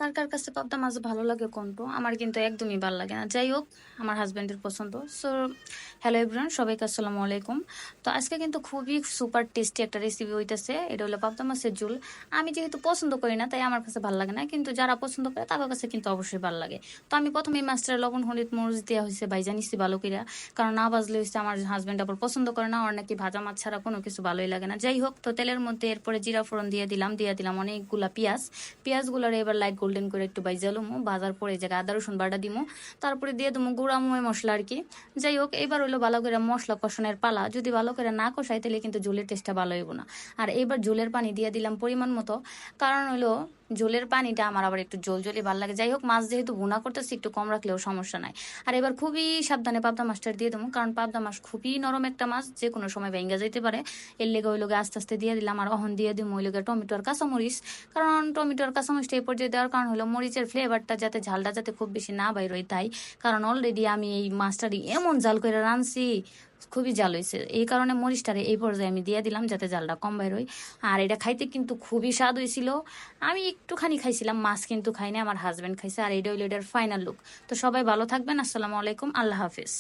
কার কার কাছে পাবদা মাছ ভালো লাগে কোনটো? আমার কিন্তু একদমই ভাল লাগে না। যাই হোক, আমার হাসব্যান্ডের পছন্দ। সো হ্যালো এভরিওয়ান, সবাইকে আসসালামু আলাইকুম। তো আজকে কিন্তু খুবই সুপার টেস্টি একটা রেসিপি হইতেছে। এটা হলো পাবদা মাছের ঝোল। আমি যেহেতু পছন্দ করি না, তাই আমার কাছে ভাল লাগে না। কিন্তু যারা পছন্দ করে তাদের কাছে কিন্তু অবশ্যই ভাল লাগে। তো আমি প্রথমেই মাছটা লবণ, হলুদ, মরিচ দেওয়া হইছে, ভাইজা নিচ্ছি ভালো কইরা। কারণ না ভাজলে হইছে আমার হাসব্যান্ড আবার পছন্দ করে না। ওর নাকি ভাজা মাছ ছাড়া কোনো কিছু ভালোই লাগে না। যাই হোক, তো তেলের মধ্যে এরপরে জিরা ফোড়ন দিয়ে দিলাম অনেকগুলা পেঁয়াজ। পেঁয়াজগুলোর এবার লাইট গোল্ডেন করে একটু ভাইজা লমু, ভাজার পরে এই জায়গায় আদা রসুন বাটা দিমু, তারপরে দিয়ে দেবো গুঁড়া মুই মশলা আর কি। যাই হোক, এবার হইলো ভালো করে মশলা কষানোর পালা। যদি ভালো করে না কষাই তাহলে কিন্তু ঝোলের টেস্টটা ভালো হইব না। আর এবার ঝোলের পানি দিয়ে দিলাম পরিমাণ মতো, কারণ হইলো ঝোলের পানিটা আমার আবার একটু জল জলই ভালো লাগে। যাই হোক, মাছ যেহেতু ভুনা করতেছি একটু কম রাখলেও সমস্যা নাই। আর এবার খুবই সাবধানে পাবদা মাছটা দিয়ে দেবো, কারণ পাবদা মাছ খুবই নরম একটা মাছ, যে কোনো সময় ভেঙে যেতে পারে। এর লেগে ওই লোকে আস্তে আস্তে দিয়ে দিলাম। আর অহন দিয়ে দিব ওই লোকে টমেটো আর কাঁচামরিচ, কারণ টমেটো আর কাঁচামরিচটা এই পর্যায়ে দেওয়ার কারণ হলো মরিচের ফ্লেভারটা যাতে, ঝালটা যাতে খুব বেশি না বাইর হয় তাই। কারণ অলরেডি আমি এই মাছটারি এমন জাল করে রাঁধছি, খুবই জাল হয়েছে, এই কারণে মরিচটারে এই পর্যায়ে আমি দিয়ে দিলাম যাতে জালটা কম বাইর হয়। আর এটা খাইতে কিন্তু খুবই স্বাদ হয়েছিল। আমি একটুখানি খাইছিলাম, মাছ কিন্তু খাইনি, আমার হাজবেন্ড খাইছে। আর এটা হইলো এটার ফাইনাল লুক। তো সবাই ভালো থাকবেন, আসসালামু আলাইকুম, আল্লাহ হাফিজ।